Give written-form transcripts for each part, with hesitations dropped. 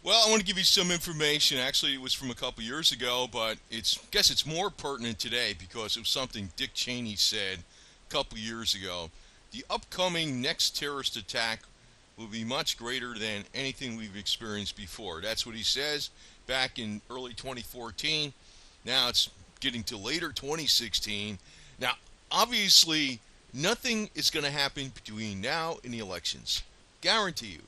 Well, I want to give you some information. Actually, it was from a couple years ago, but guess it's more pertinent today because it was something Dick Cheney said a couple years ago. The upcoming next terrorist attack will be much greater than anything we've experienced before. That's what he says back in early 2014. Now it's getting to later 2016. Now, obviously, nothing is going to happen between now and the elections. Guarantee you.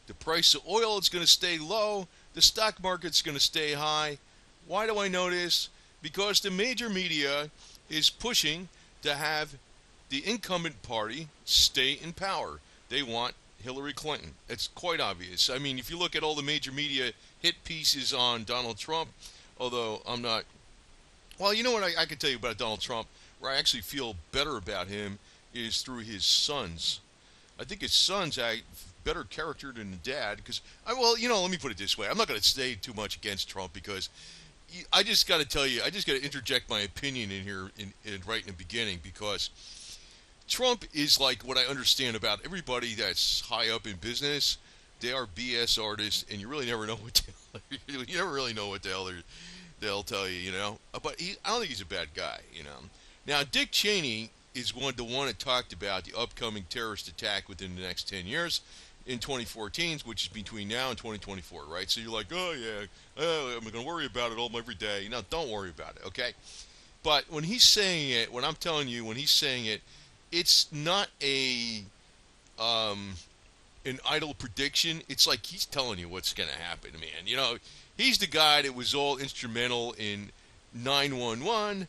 The price of oil is going to stay low. The stock market's going to stay high. Why do I know this? Because the major media is pushing to have the incumbent party stay in power. They want Hillary Clinton. It's quite obvious. I mean, if you look at all the major media hit pieces on Donald Trump, although I'm not. Well, you know what I can tell you about Donald Trump, where I actually feel better about him, is through his sons. I think his sons act better character than the dad because well, let me put it this way. I'm not going to say too much against Trump because I just got to tell you, I just got to interject my opinion in here right in the beginning because Trump is like what I understand about everybody that's high up in business. They are BS artists, and you really never know what you never really know what the hell they'll tell you, But I don't think he's a bad guy. Now, Dick Cheney is the one that talked about the upcoming terrorist attack within the next 10 years in 2014, which is between now and 2024, right? So you're like, oh, yeah, I'm going to worry about it every day. No, don't worry about it, okay? But when he's saying it, when I'm telling you, when he's saying it, it's not an idle prediction. It's like he's telling you what's going to happen, man. He's the guy that was all instrumental in 9/11,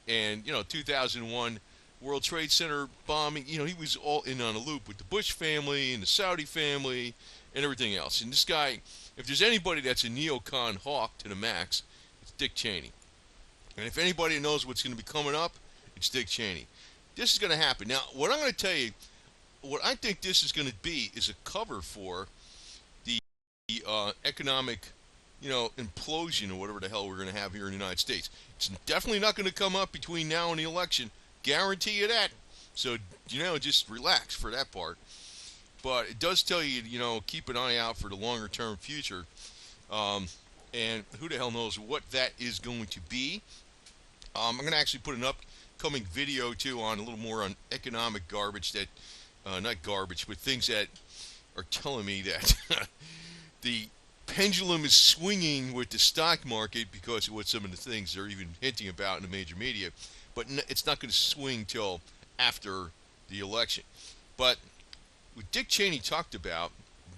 and 2001 World Trade Center bombing. He was all in on a loop with the Bush family and the Saudi family and everything else. And this guy, if there's anybody that's a neocon hawk to the max, it's Dick Cheney. And if anybody knows what's going to be coming up, it's Dick Cheney. This is going to happen. Now, what I'm going to tell you, what I think this is going to be is a cover for the economic, implosion or whatever the hell we're going to have here in the United States. It's definitely not going to come up between now and the election. Guarantee you that. So, just relax for that part. But it does tell you, keep an eye out for the longer term future. And who the hell knows what that is going to be. I'm going to actually put an upcoming video, too, on a little more on economic garbage that, not garbage, but things that are telling me that the pendulum is swinging with the stock market because of what some of the things they're even hinting about in the major media. But it's not going to swing till after the election. But what Dick Cheney talked about,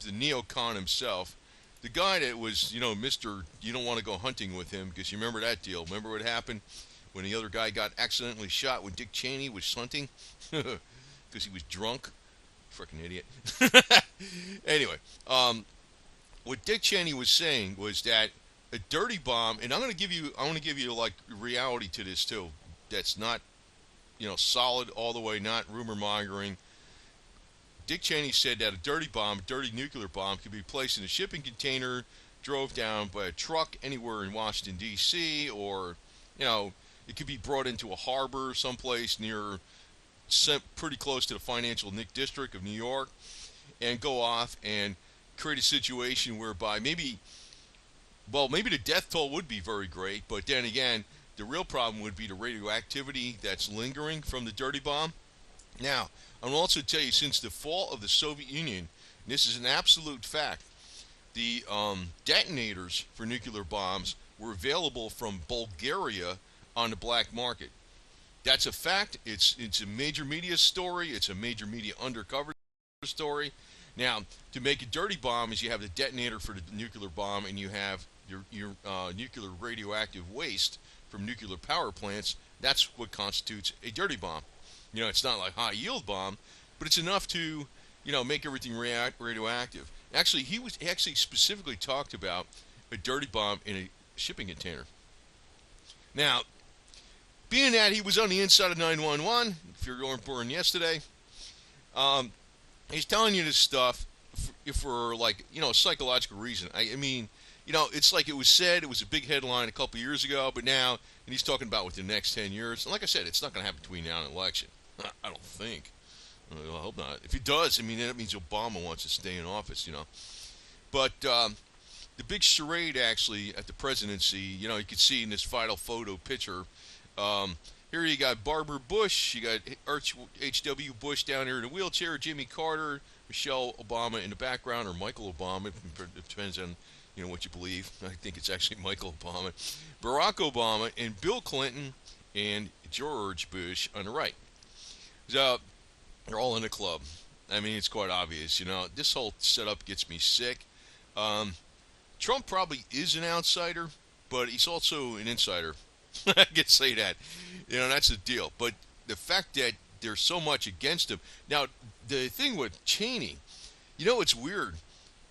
the neocon himself, the guy that was, Mr. You don't want to go hunting with him because you remember that deal. Remember what happened when the other guy got accidentally shot when Dick Cheney was hunting? Because he was drunk. Freaking idiot. Anyway, what Dick Cheney was saying was that a dirty bomb, and I want to give you like reality to this too. That's not, solid all the way, not rumor mongering. Dick Cheney said that a dirty nuclear bomb, could be placed in a shipping container, drove down by a truck anywhere in Washington, D.C., or, it could be brought into a harbor someplace pretty close to the financial district of New York, and go off and create a situation whereby maybe the death toll would be very great, but then again, the real problem would be the radioactivity that's lingering from the dirty bomb. Now, I'll also tell you, since the fall of the Soviet Union, and this is an absolute fact, the detonators for nuclear bombs were available from Bulgaria on the black market. That's a fact. It's a major media story. It's a major media undercover story. Now, to make a dirty bomb is you have the detonator for the nuclear bomb, and you have your nuclear radioactive waste from nuclear power plants. That's what constitutes a dirty bomb. It's not like high yield bomb, but it's enough to, make everything radioactive. Actually, he actually specifically talked about a dirty bomb in a shipping container. Now, being that he was on the inside of 911, if you weren't born yesterday, he's telling you this stuff for like, a psychological reason. I mean, it's like it was said, it was a big headline a couple years ago, but now, and he's talking about within the next 10 years. And like I said, it's not going to happen between now and the election. I don't think. I hope not. If he does, that means Obama wants to stay in office, But the big charade actually at the presidency. You know, you can see in this final photo picture. Um, Here you got Barbara Bush, you got H.W. Bush down here in a wheelchair, Jimmy Carter, Michelle Obama in the background, or Michael Obama. It depends on what you believe. I think it's actually Michael Obama, Barack Obama, and Bill Clinton and George Bush on the right. So they're all in the club. I mean, it's quite obvious. This whole setup gets me sick. Um, Trump probably is an outsider, but he's also an insider. I can say that. That's the deal. But the fact that there's so much against him. Now, the thing with Cheney, it's weird.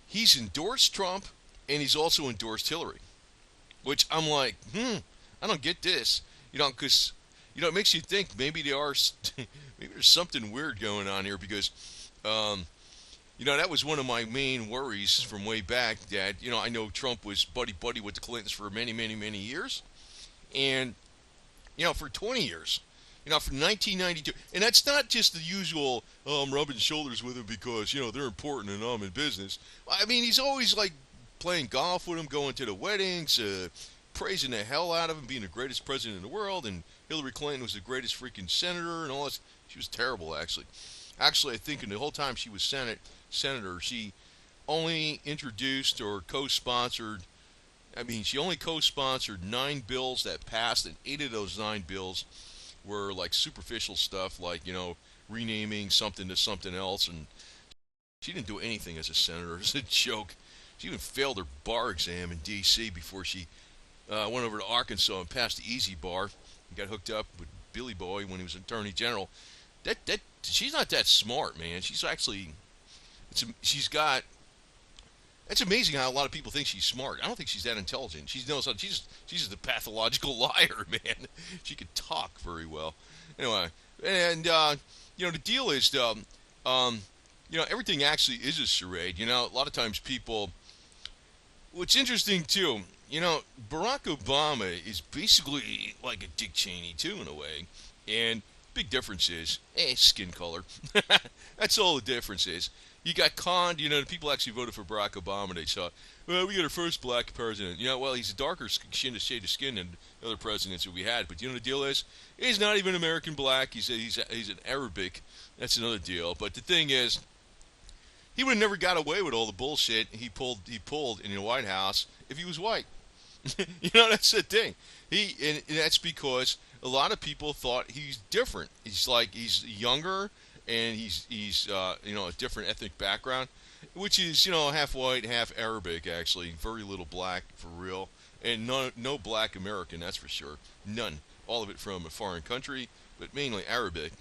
He's endorsed Trump, and he's also endorsed Hillary, which I'm like, I don't get this. Because, it makes you think maybe maybe there's something weird going on here because, that was one of my main worries from way back that, I know Trump was buddy-buddy with the Clintons for many, many, many years. And, for 20 years, from 1992. And that's not just the usual, I'm rubbing shoulders with him because, they're important and I'm in business. I mean, he's always, like, playing golf with him, going to the weddings, praising the hell out of him, being the greatest president in the world. And Hillary Clinton was the greatest freaking senator and all this. She was terrible, actually. Actually, I think in the whole time she was senator, she only introduced or co-sponsored she only co-sponsored 9 bills that passed, and 8 of those 9 bills were like superficial stuff, like, renaming something to something else, and she didn't do anything as a senator. It's a joke. She even failed her bar exam in D.C. before she went over to Arkansas and passed the easy bar and got hooked up with Billy Boy when he was Attorney General. She's not that smart, man. She's actually, she's got. It's amazing how a lot of people think she's smart. I don't think she's that intelligent. She's just a pathological liar, man. She could talk very well. Anyway, and the deal is, everything actually is a charade. A lot of times people. What's interesting too, Barack Obama is basically like a Dick Cheney too, in a way, and big difference is, skin color. That's all the difference is. You got conned, the people actually voted for Barack Obama. They saw, well, we got our first black president. Well, he's a darker shade of skin than other presidents that we had. But the deal is, he's not even American black. He's an Arabic. That's another deal. But the thing is, he would have never got away with all the bullshit he pulled in the White House if he was white. That's the thing. And that's because a lot of people thought he's different. He's younger. And he's a different ethnic background, which is half white, half Arabic actually, very little black for real, and no black American, that's for sure, none. All of it from a foreign country, but mainly Arabic,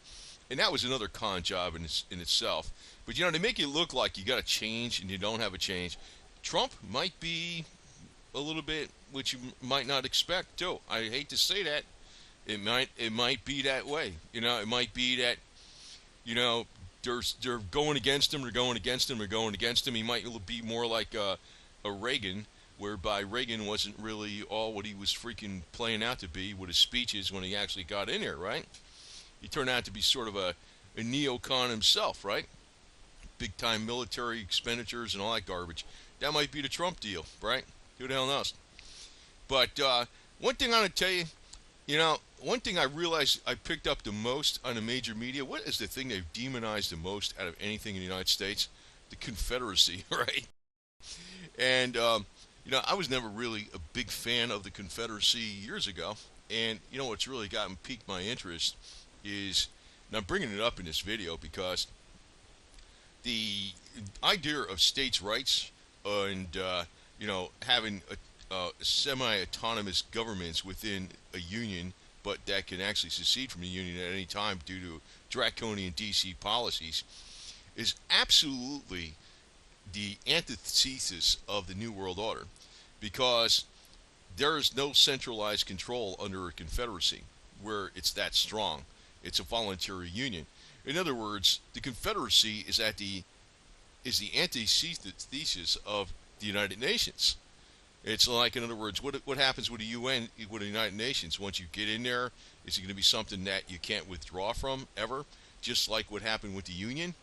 and that was another con job in itself. But they make it look like you got a change and you don't have a change. Trump might be a little bit, which you might not expect too. I hate to say that, it might be that way. It might be that. They're going against him, they're going against him, they're going against him. He might be more like a Reagan, whereby Reagan wasn't really all what he was freaking playing out to be with his speeches when he actually got in there, right? He turned out to be sort of a neocon himself, right? Big-time military expenditures and all that garbage. That might be the Trump deal, right? Who the hell knows? But one thing I'm going to tell you, one thing I realized I picked up the most on the major media, what is the thing they've demonized the most out of anything in the United States? The Confederacy, right? And, I was never really a big fan of the Confederacy years ago. And, what's really piqued my interest is, and I'm bringing it up in this video because the idea of states' rights and, having semi-autonomous governments within a union, but that can actually secede from the union at any time due to draconian DC policies, is absolutely the antithesis of the New World Order, because there is no centralized control under a confederacy where it's that strong. It's a voluntary union. In other words, the Confederacy is the antithesis of the United Nations. It's like, in other words, what happens with the UN, with the United Nations? Once you get in there, is it going to be something that you can't withdraw from ever? Just like what happened with the Union,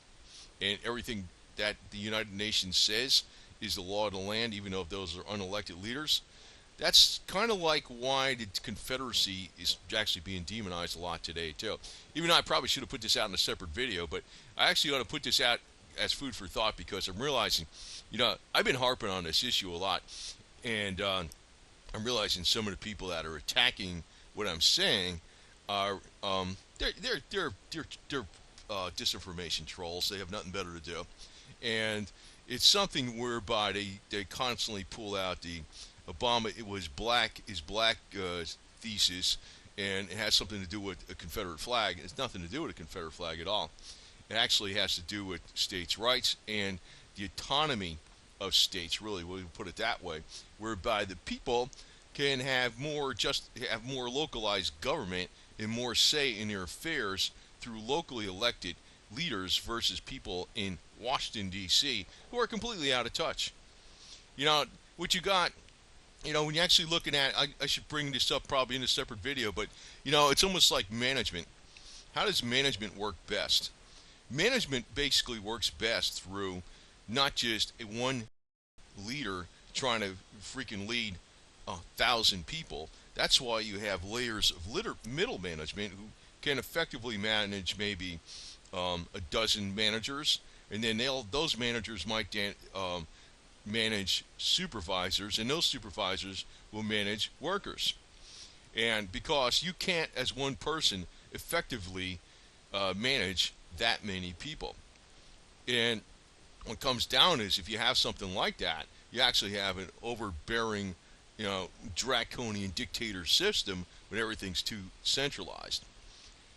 and everything that the United Nations says is the law of the land, even though those are unelected leaders. That's kind of like why the Confederacy is actually being demonized a lot today, too. Even though I probably should have put this out in a separate video, but I actually ought to put this out as food for thought because I'm realizing, I've been harping on this issue a lot, and I'm realizing some of the people that are attacking what I'm saying are they're disinformation trolls. They have nothing better to do, and it's something whereby they constantly pull out the Obama is black thesis, and it has something to do with a Confederate flag. It's nothing to do with a Confederate flag at all. It actually has to do with states' rights and the autonomy of states. Really, we'll put it that way, whereby the people can have more localized government and more say in their affairs through locally elected leaders versus people in Washington D.C. who are completely out of touch. What you got. When you're actually looking at, I should bring this up probably in a separate video, but it's almost like management. How does management work best? Management basically works best through not just one leader trying to freaking lead 1,000 people. That's why you have layers of middle management who can effectively manage maybe a dozen managers, and then those managers might manage supervisors, and those supervisors will manage workers. And because you can't, as one person, effectively manage that many people. And what comes down is if you have something like that, you actually have an overbearing, draconian dictator system when everything's too centralized.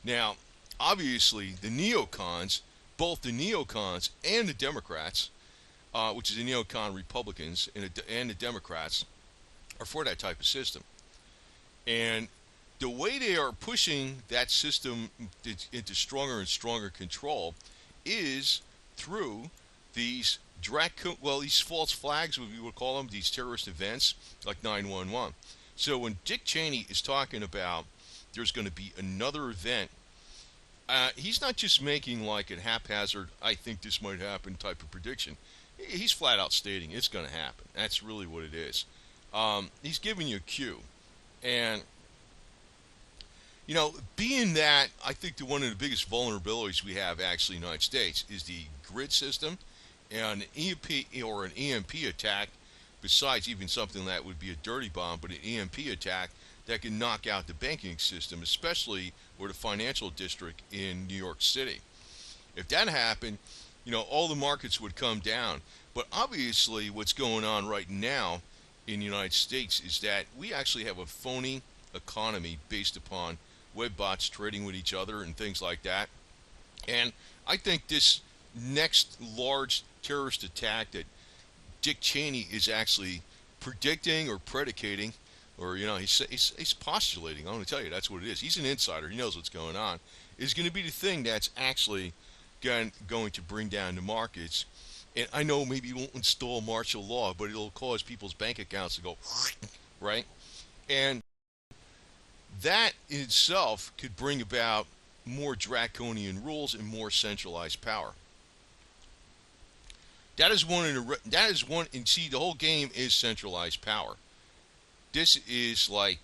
Now, obviously, the neocons, both the neocons and the Democrats, which is the neocon Republicans and the Democrats, are for that type of system. And the way they are pushing that system into stronger and stronger control is through these these false flags, what we would call them, these terrorist events like 9/11. So when Dick Cheney is talking about there's going to be another event, he's not just making like a haphazard, I think this might happen type of prediction. He's flat out stating it's going to happen. That's really what it is. He's giving you a cue. And, being that, I think that one of the biggest vulnerabilities we have actually in the United States is the grid system and an EMP attack, besides even something that would be a dirty bomb, but an EMP attack that can knock out the banking system, especially or the financial district in New York City. If that happened, all the markets would come down. But obviously what's going on right now in the United States is that we actually have a phony economy based upon web bots trading with each other and things like that. And I think this next large terrorist attack that Dick Cheney is actually predicting or predicating, or he's postulating. I'm going to tell you that's what it is. He's an insider. He knows what's going on. Is going to be the thing that's actually going to bring down the markets. And I know maybe it won't install martial law, but it'll cause people's bank accounts to go right. And that in itself could bring about more draconian rules and more centralized power. That is one. And see, the whole game is centralized power. This is like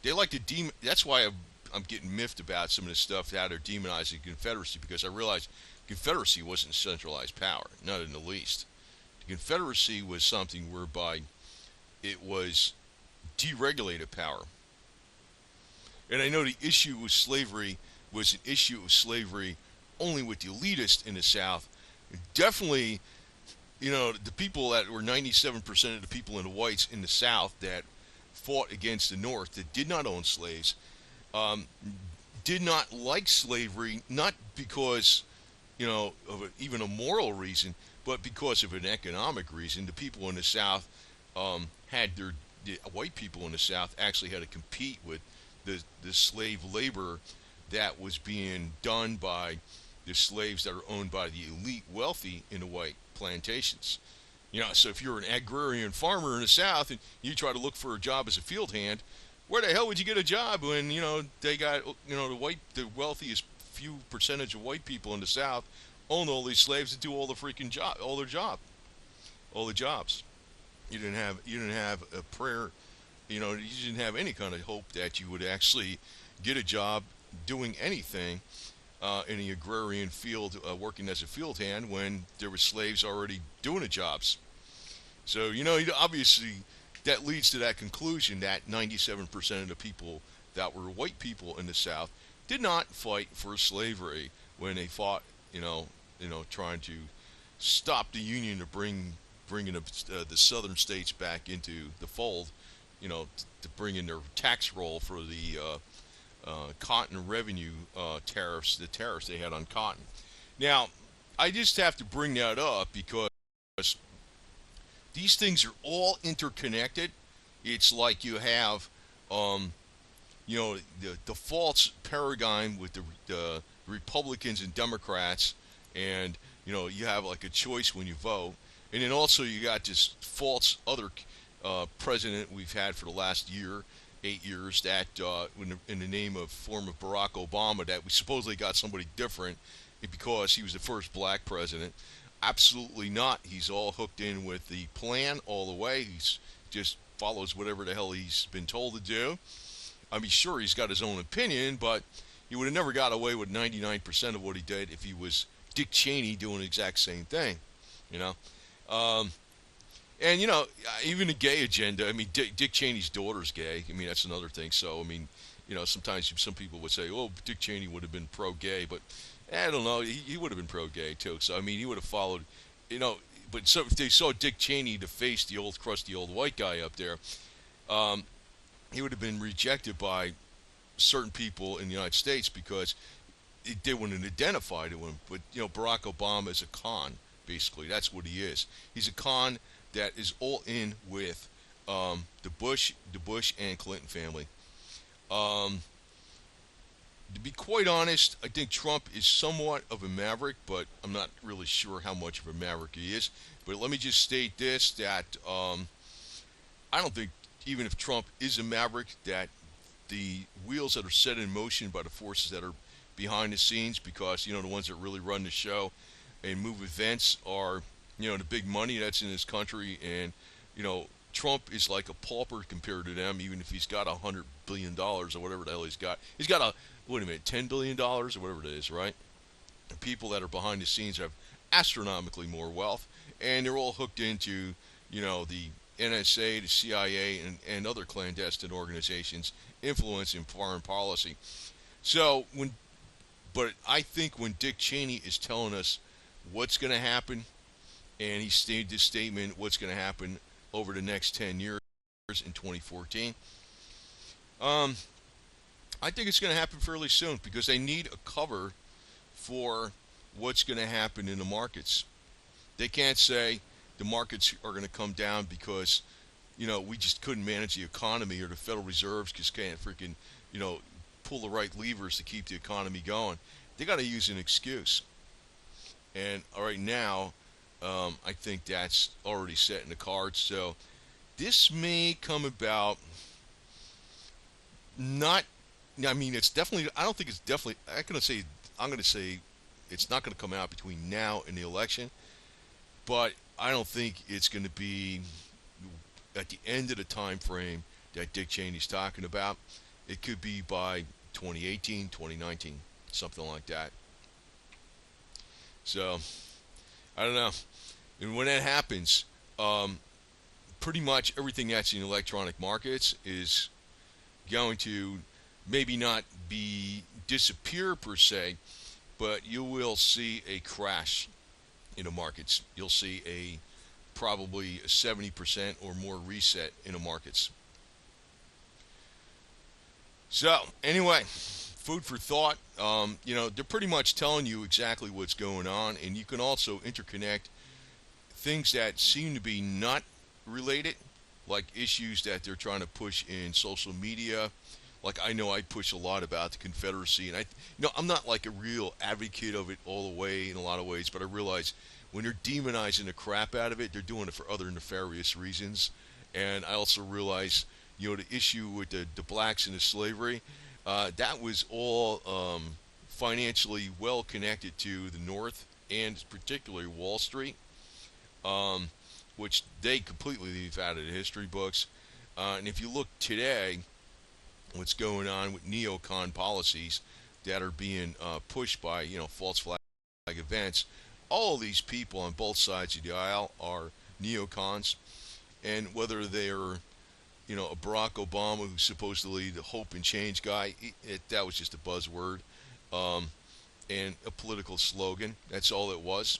they like to That's why I'm getting miffed about some of the stuff that are demonizing Confederacy, because I realized Confederacy wasn't centralized power, not in the least. The Confederacy was something whereby it was deregulated power. And I know the issue with slavery was an issue of slavery only with the elitists in the South. Definitely, the people that were 97% of the people in the whites in the South that fought against the North that did not own slaves, did not like slavery, not because, of even a moral reason, but because of an economic reason. The people in the South the white people in the South actually had to compete with the slave labor that was being done by the slaves that are owned by the elite wealthy in the white plantations. So if you're an agrarian farmer in the South and you try to look for a job as a field hand, where the hell would you get a job when, they got, the wealthiest few percentage of white people in the South own all these slaves that do all the freaking job, all their job. all the jobs. You didn't have a prayer. You didn't have any kind of hope that you would actually get a job doing anything in the agrarian field, working as a field hand when there were slaves already doing the jobs. So obviously that leads to that conclusion that 97% of the people that were white people in the South did not fight for slavery when they fought, trying to stop the Union to bringing the Southern states back into the fold, to bring in their tax roll for the cotton revenue tariffs, the tariffs they had on cotton. Now, I just have to bring that up because these things are all interconnected. It's like you have, the false paradigm with the Republicans and Democrats, and you have like a choice when you vote, and then also you got this false other president we've had for the last 8 years that in the name of form of Barack Obama that we supposedly got somebody different because he was the first black president. Absolutely not. He's all hooked in with the plan all the way. He's just follows whatever the hell he's been told to do. I mean, sure, he's got his own opinion, but he would have never got away with 99% of what he did if he was Dick Cheney doing the exact same thing, you know. And even the gay agenda. I mean, Dick Cheney's daughter's gay. I mean, that's another thing. So I mean, sometimes some people would say, "Oh, Dick Cheney would have been pro-gay," but I don't know. He would have been pro-gay too. So I mean, he would have followed, But so if they saw Dick Cheney to face the old crusty old white guy up there, um, he would have been rejected by certain people in the United States because they wouldn't identify to him. But Barack Obama is a con. Basically, that's what he is. He's a con that is all in with the Bush and Clinton family. Um, to be quite honest, I think Trump is somewhat of a maverick, but I'm not really sure how much of a maverick he is. But let me just state this: that I don't think even if Trump is a maverick, that the wheels that are set in motion by the forces that are behind the scenes, because the ones that really run the show and move events are the big money that's in this country, and Trump is like a pauper compared to them, even if he's got $100 billion or whatever the hell he's got. He's got wait a minute, $10 billion or whatever it is, right? The people that are behind the scenes have astronomically more wealth, and they're all hooked into the NSA, the CIA, and other clandestine organizations influencing foreign policy. So but I think when Dick Cheney is telling us what's going to happen, and he stated this statement, what's going to happen over the next 10 years in 2014, I think it's going to happen fairly soon because they need a cover for what's going to happen in the markets. They can't say the markets are going to come down because we just couldn't manage the economy, or the Federal Reserves just can't freaking pull the right levers to keep the economy going. They got to use an excuse. And right now, I think that's already set in the cards. So this may come about. Not, I mean, it's definitely. I don't think it's definitely. I'm going to say it's not going to come out between now and the election. But I don't think it's going to be at the end of the time frame that Dick Cheney's talking about. It could be by 2018, 2019, something like that. So I don't know. And when that happens, pretty much everything that's in electronic markets is going to maybe not be disappear per se, but you will see a crash in the markets. You'll see probably a 70% or more reset in the markets. So anyway, food for thought. They're pretty much telling you exactly what's going on, and you can also interconnect things that seem to be not related, like issues that they're trying to push in social media. Like I know I push a lot about the Confederacy, and I'm not like a real advocate of it all the way in a lot of ways, but I realize when they're demonizing the crap out of it, they're doing it for other nefarious reasons. And I also realize, the issue with the blacks and the slavery, that was all financially well connected to the North and particularly Wall Street. Um, which they completely leave out of the history books. And if you look today, what's going on with neocon policies that are being pushed by false flag events, all of these people on both sides of the aisle are neocons, and whether they're a Barack Obama who's supposedly the hope and change guy, that was just a buzzword, um, and a political slogan. That's all it was.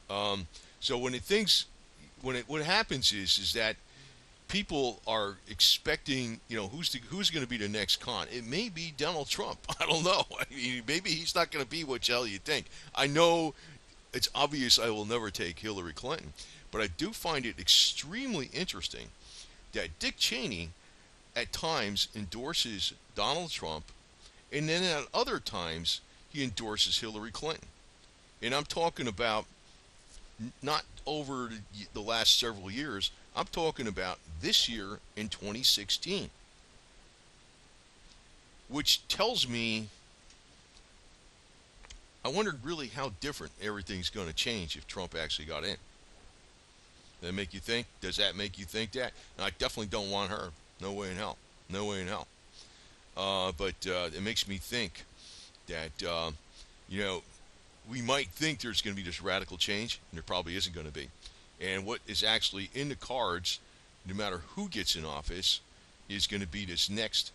So what happens is that people are expecting, who's going to be the next con. It may be Donald Trump. I don't know. I mean, maybe he's not going to be what the hell you think. I know it's obvious I will never take Hillary Clinton, but I do find it extremely interesting that Dick Cheney at times endorses Donald Trump, and then at other times he endorses Hillary Clinton. And I'm talking about not over the last several years. I'm talking about this year in 2016, which tells me I wondered really how different everything's going to change if Trump actually got in. Does that make you think? Does that make you think that? And I definitely don't want her. No way in hell. No way in hell. But it makes me think that, we might think there's going to be this radical change, and there probably isn't going to be. And what is actually in the cards, no matter who gets in office, is going to be this next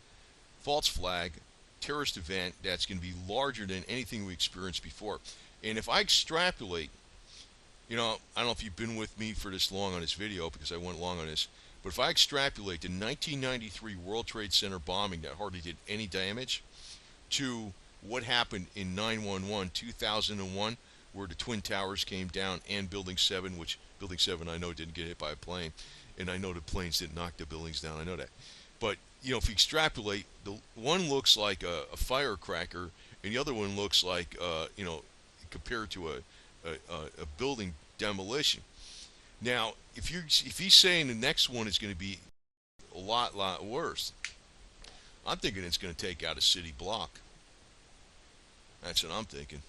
false flag terrorist event that's going to be larger than anything we experienced before. And if I extrapolate, I don't know if you've been with me for this long on this video because I went long on this, but if I extrapolate the 1993 World Trade Center bombing that hardly did any damage to what happened in 9/11 2001, where the Twin Towers came down, and Building 7, which Building 7 I know didn't get hit by a plane, and I know the planes didn't knock the buildings down, I know that. But, if you extrapolate, the one looks like a firecracker, and the other one looks like, compared to a building demolition. Now, if he's saying the next one is going to be a lot worse, I'm thinking it's going to take out a city block. That's what I'm thinking.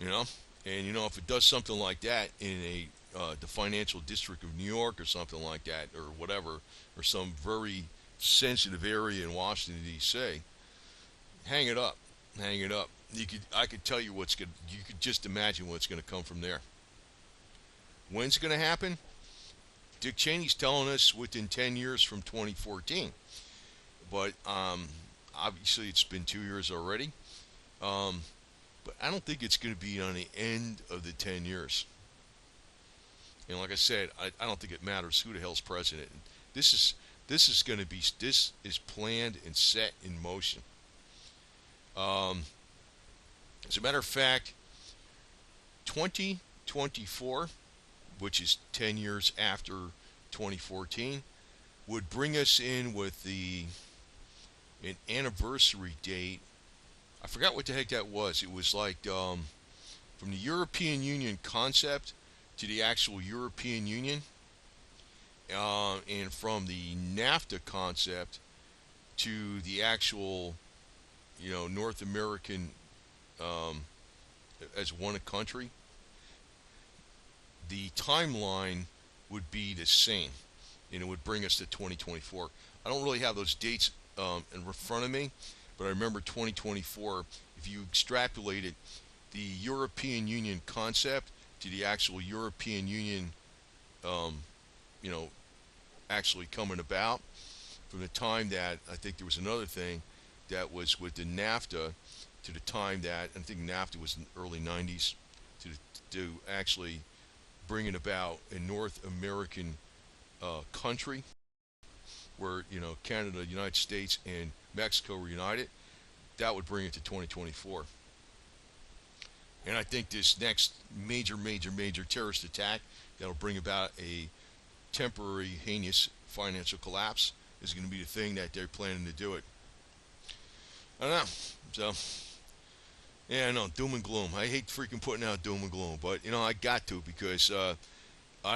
And if it does something like that in the financial district of New York or something like that, or whatever, or some very sensitive area in Washington D.C., hang it up. I could tell you you could just imagine what's going to come from there. When's it going to happen? Dick Cheney's telling us within 10 years from 2014. But obviously it's been 2 years already. But I don't think it's going to be on the end of the 10 years. And like I said, I don't think it matters who the hell's president. This is planned and set in motion. As a matter of fact, 2024, which is 10 years after 2014, would bring us in with an anniversary date. I forgot what the heck that was. It was like from the European Union concept to the actual European Union, and from the NAFTA concept to the actual, North American as one country. The timeline would be the same, and it would bring us to 2024. I don't really have those dates in front of me, but I remember 2024. If you extrapolated the European Union concept to the actual European Union, actually coming about, from the time that I think there was another thing that was with the NAFTA to the time that I think NAFTA was in the early 90s to actually bring it about a North American country where Canada, the United States, and Mexico were united. That would bring it to 2024. And I think this next major terrorist attack that'll bring about a temporary heinous financial collapse is going to be the thing that they're planning to do it. I don't know. So, yeah, I know, doom and gloom. I hate freaking putting out doom and gloom, but, I got to, because I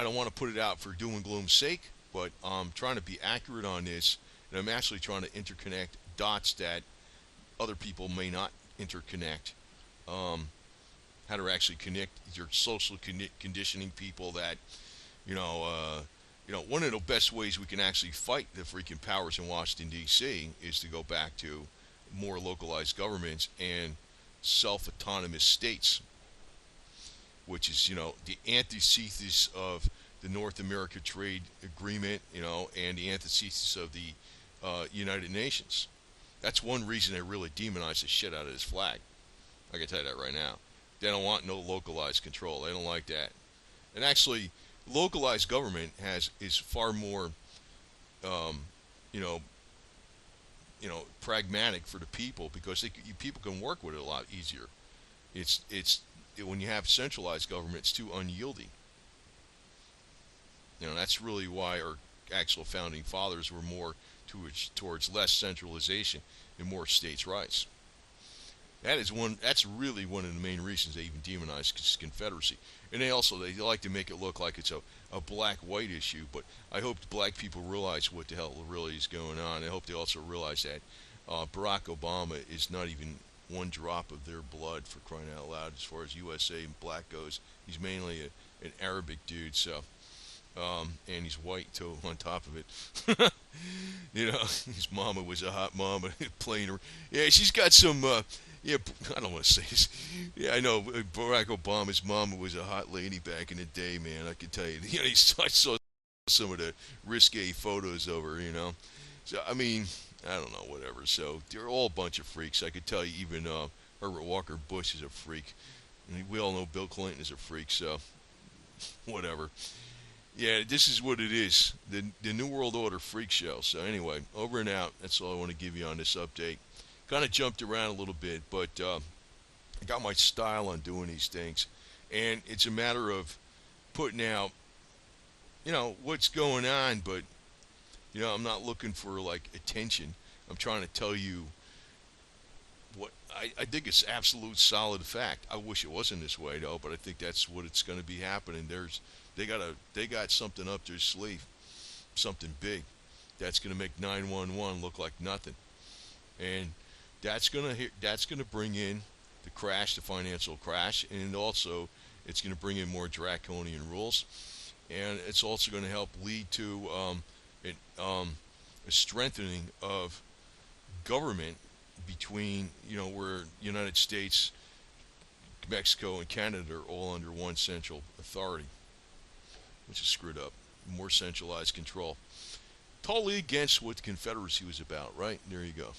don't want to put it out for doom and gloom's sake, but I'm trying to be accurate on this, and I'm actually trying to interconnect dots that other people may not interconnect. how to actually connect your social conditioning people that you know. One of the best ways we can actually fight the freaking powers in Washington D.C. is to go back to more localized governments and self-autonomous states, which is the antithesis of the North America Trade Agreement, and the antithesis of the United Nations. That's one reason they really demonize the shit out of this flag. I can tell you that right now. They don't want no localized control. They don't like that. And actually, localized government is far more, um, you know, pragmatic for the people because people can work with it a lot easier. It's when you have centralized government, it's too unyieldy. That's really why our actual founding fathers were more towards less centralization and more states' rights. That's really one of the main reasons they even demonize Confederacy. And they like to make it look like it's a black-white issue. But I hope black people realize what the hell really is going on. I hope they also realize that Barack Obama is not even one drop of their blood, for crying out loud. As far as USA and black goes, he's mainly an Arabic dude. So. And he's white too on top of it. His mama was a hot mama playing her. Yeah, she's got some. Yeah, I don't want to say this. Yeah, I know Barack Obama's mama was a hot lady back in the day, man. I can tell you. I saw some of the risque photos of her. So I mean, I don't know, whatever. So they're all a bunch of freaks. I could tell you, even Herbert Walker Bush is a freak. And we all know Bill Clinton is a freak. So whatever. Yeah, this is what it is. The New World Order freak show. So anyway, over and out. That's all I want to give you on this update. Kind of jumped around a little bit, but I got my style on doing these things. And it's a matter of putting out, what's going on, but, I'm not looking for, attention. I'm trying to tell you what I think it's absolute solid fact. I wish it wasn't this way, though, but I think that's what it's going to be happening. They got something up their sleeve, something big, that's going to make 911 look like nothing, and that's going to bring in the financial crash, and also it's going to bring in more draconian rules, and it's also going to help lead to a strengthening of government between where United States, Mexico, and Canada are all under one central authority, which is screwed up. More centralized control. Totally against what the Confederacy was about, right? There you go.